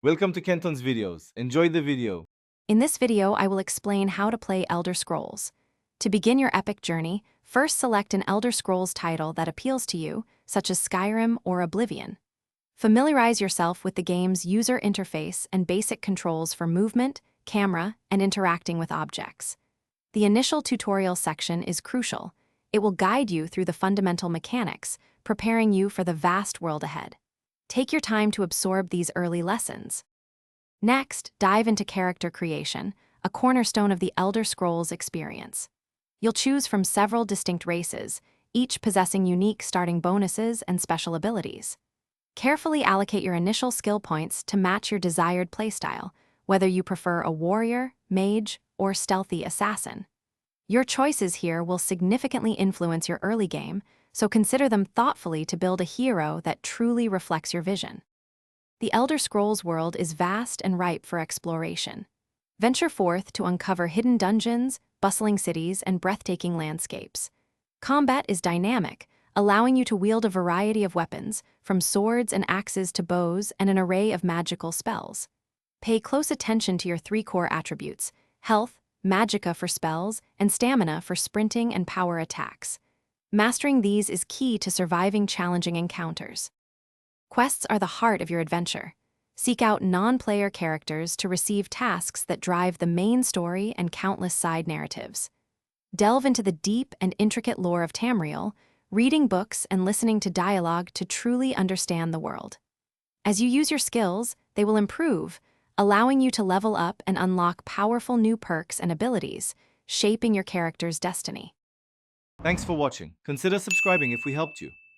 Welcome to Kenton's videos. Enjoy the video. In this video, I will explain how to play Elder Scrolls. To begin your epic journey, first select an Elder Scrolls title that appeals to you, such as Skyrim or Oblivion. Familiarize yourself with the game's user interface and basic controls for movement, camera, and interacting with objects. The initial tutorial section is crucial. It will guide you through the fundamental mechanics, preparing you for the vast world ahead. Take your time to absorb these early lessons. Next, dive into character creation, a cornerstone of the Elder Scrolls experience. You'll choose from several distinct races, each possessing unique starting bonuses and special abilities. Carefully allocate your initial skill points to match your desired playstyle, whether you prefer a warrior, mage, or stealthy assassin. Your choices here will significantly influence your early game, so consider them thoughtfully to build a hero that truly reflects your vision. The Elder Scrolls world is vast and ripe for exploration. Venture forth to uncover hidden dungeons, bustling cities, and breathtaking landscapes. Combat is dynamic, allowing you to wield a variety of weapons, from swords and axes to bows and an array of magical spells. Pay close attention to your three core attributes: health, magicka for spells, and stamina for sprinting and power attacks. Mastering these is key to surviving challenging encounters. Quests are the heart of your adventure. Seek out non-player characters to receive tasks that drive the main story and countless side narratives. Delve into the deep and intricate lore of Tamriel, reading books and listening to dialogue to truly understand the world. As you use your skills, they will improve, allowing you to level up and unlock powerful new perks and abilities, shaping your character's destiny. Thanks for watching. Consider subscribing if we helped you.